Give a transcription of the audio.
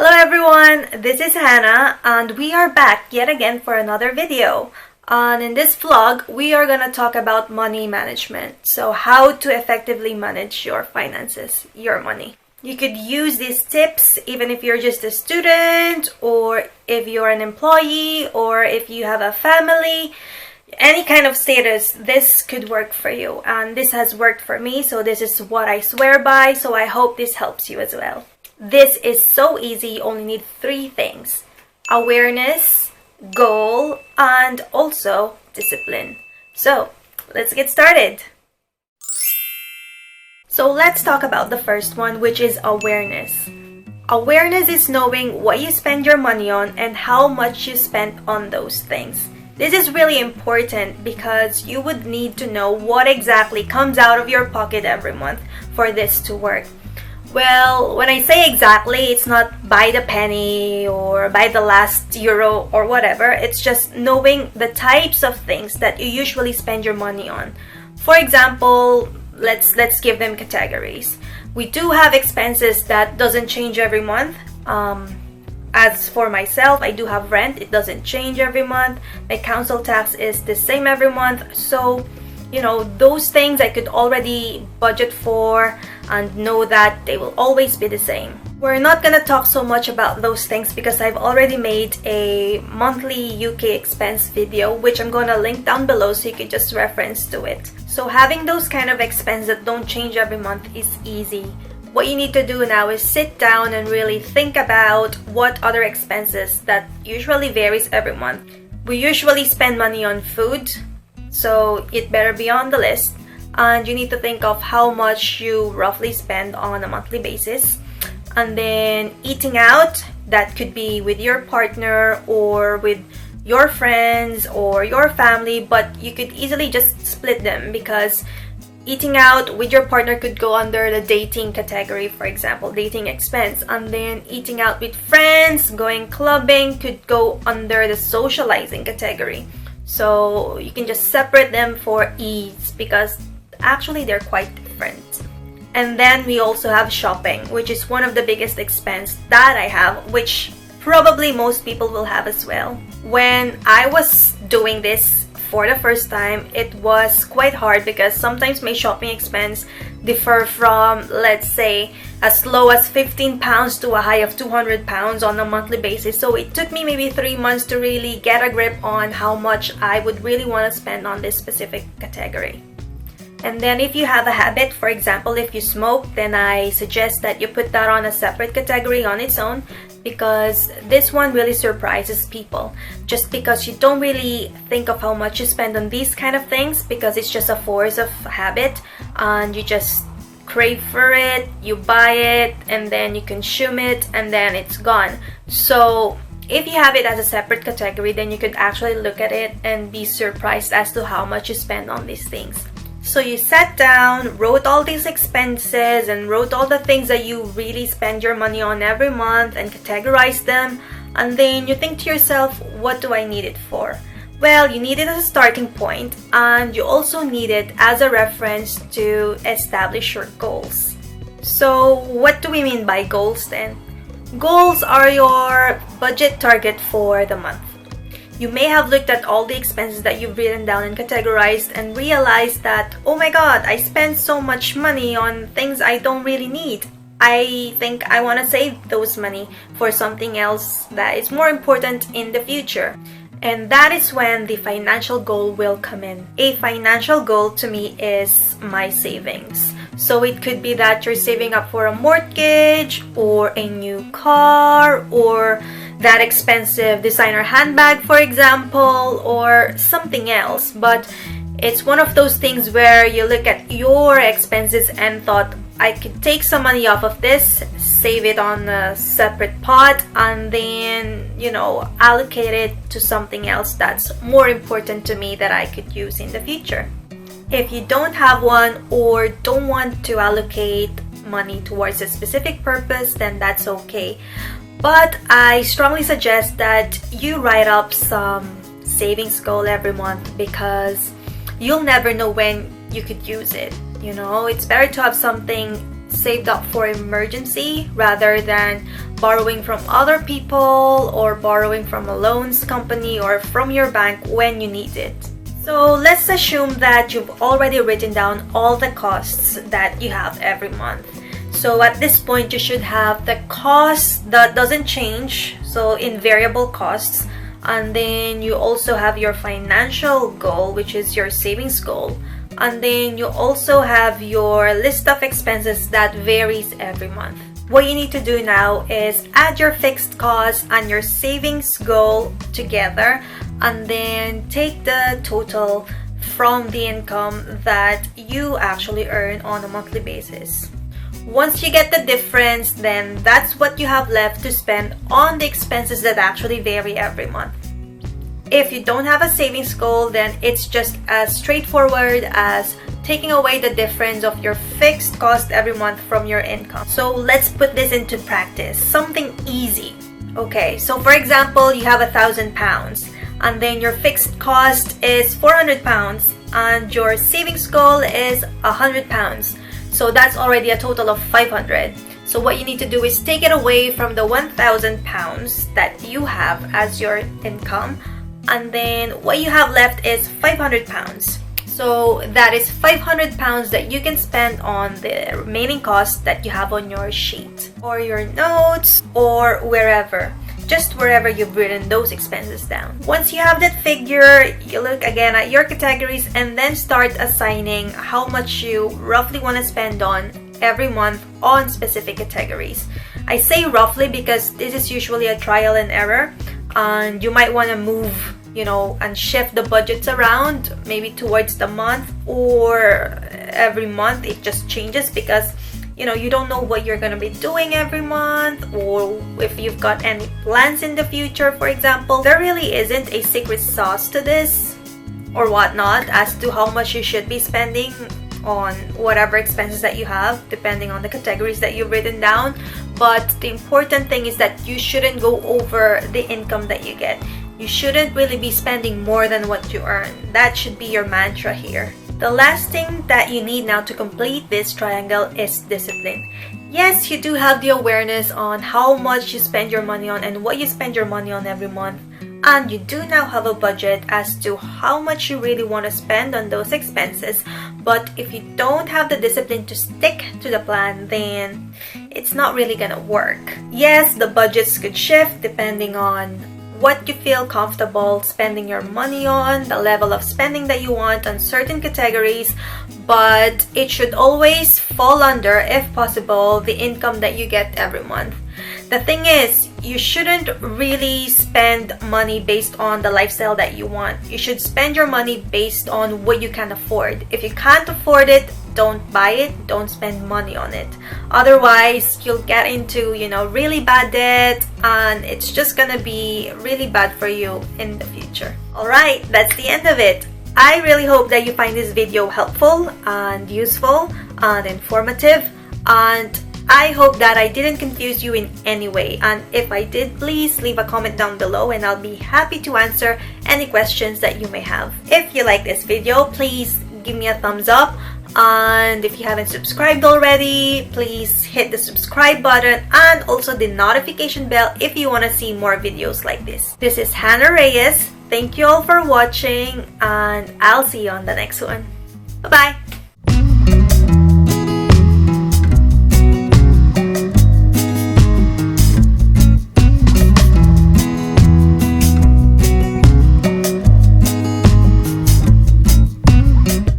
Hello everyone, this is Hannah and we are back yet again for another video. And in this vlog, we are gonna talk about money management. So how to effectively manage your finances, your money. You could use these tips even if you're just a student or if you're an employee or if you have a family. Any kind of status, this could work for you. And this has worked for me, so this is what I swear by. So I hope this helps you as well. This is so easy, you only need 3 things: awareness, goal, and also discipline. So let's get started. So let's talk about the first one, which is awareness. Awareness is knowing what you spend your money on and how much you spend on those things. This is really important because you would need to know what exactly comes out of your pocket every month for this to work. Well, when I say exactly, it's not by the penny or by the last euro or whatever. It's just knowing the types of things that you usually spend your money on. For example, let's give them categories. We do have expenses that doesn't change every month. As for myself, I do have rent. It doesn't change every month. My council tax is the same every month. So, those things I could already budget for and know that they will always be the same. We're not gonna talk so much about those things because I've already made a monthly UK expense video, which I'm gonna link down below so you can just reference to it. So having those kind of expenses that don't change every month is easy. What you need to do now is sit down and really think about what other expenses that usually varies every month. We usually spend money on food, so it better be on the list. And you need to think of how much you roughly spend on a monthly basis. And then eating out, that could be with your partner or with your friends or your family, but you could easily just split them because eating out with your partner could go under the dating category, for example, dating expense. And then eating out with friends, going clubbing could go under the socializing category. So you can just separate them for ease because actually they're quite different. And then we also have shopping, which is one of the biggest expense that I have, which probably most people will have as well. When I was doing this for the first time, it was quite hard because sometimes my shopping expense differ from, let's say, as low as £15 to a high of £200 on a monthly basis. So it took me maybe 3 months to really get a grip on how much I would really want to spend on this specific category. And then if you have a habit, for example, if you smoke, then I suggest that you put that on a separate category on its own because this one really surprises people. Just because you don't really think of how much you spend on these kind of things because it's just a force of habit and you just crave for it, you buy it, and then you consume it, and then it's gone. So if you have it as a separate category, then you could actually look at it and be surprised as to how much you spend on these things. So you sat down, wrote all these expenses and wrote all the things that you really spend your money on every month and categorized them, and then you think to yourself, what do I need it for? Well, you need it as a starting point and you also need it as a reference to establish your goals. So what do we mean by goals then? Goals are your budget target for the month. You may have looked at all the expenses that you've written down and categorized and realized that, oh my god, I spend so much money on things I don't really need. I think I want to save those money for something else that is more important in the future. And that is when the financial goal will come in. A financial goal to me is my savings. So it could be that you're saving up for a mortgage or a new car or that expensive designer handbag, for example, or something else. But it's one of those things where you look at your expenses and thought, I could take some money off of this, save it on a separate pot, and then, allocate it to something else that's more important to me that I could use in the future. If you don't have one or don't want to allocate money towards a specific purpose, then that's okay. But I strongly suggest that you write up some savings goal every month because you'll never know when you could use it. It's better to have something saved up for emergency rather than borrowing from other people or borrowing from a loans company or from your bank when you need it. So let's assume that you've already written down all the costs that you have every month. So at this point, you should have the cost that doesn't change, so in variable costs, and then you also have your financial goal, which is your savings goal, and then you also have your list of expenses that varies every month. What you need to do now is add your fixed costs and your savings goal together, and then take the total from the income that you actually earn on a monthly basis. Once you get the difference, then that's what you have left to spend on the expenses that actually vary every month. If you don't have a savings goal, then it's just as straightforward as taking away the difference of your fixed cost every month from your income. So let's put this into practice, something easy. Okay, so for example, you have £1,000 and then your fixed cost is £400 and your savings goal is £100. So that's already a total of 500. So what you need to do is take it away from the £1,000 that you have as your income, and then what you have left is £500. So that is £500 that you can spend on the remaining costs that you have on your sheet or your notes or wherever. Just wherever you've written those expenses down. Once you have that figure, you look again at your categories and then start assigning how much you roughly want to spend on every month on specific categories. I say roughly because this is usually a trial and error, and you might want to move, and shift the budgets around maybe towards the month or every month. It just changes because you don't know what you're going to be doing every month, or if you've got any plans in the future, for example. There really isn't a secret sauce to this or whatnot as to how much you should be spending on whatever expenses that you have, depending on the categories that you've written down. But the important thing is that you shouldn't go over the income that you get. You shouldn't really be spending more than what you earn. That should be your mantra here. The last thing that you need now to complete this triangle is discipline. Yes, you do have the awareness on how much you spend your money on and what you spend your money on every month. And you do now have a budget as to how much you really want to spend on those expenses. But if you don't have the discipline to stick to the plan, then it's not really gonna work. Yes, the budgets could shift depending on what you feel comfortable spending your money on, the level of spending that you want on certain categories, but it should always fall under, if possible, the income that you get every month. The thing is, you shouldn't really spend money based on the lifestyle that you want. You should spend your money based on what you can afford. If you can't afford it, don't buy it, don't spend money on it. Otherwise, you'll get into, really bad debt, and it's just gonna be really bad for you in the future. Alright, that's the end of it. I really hope that you find this video helpful and useful and informative, and I hope that I didn't confuse you in any way, and if I did, please leave a comment down below and I'll be happy to answer any questions that you may have. If you like this video, please give me a thumbs up, and if you haven't subscribed already, please hit the subscribe button and also the notification bell if you want to see more videos like this. This is Hannah Reyes. Thank you all for watching, and I'll see you on the next one. Bye-bye!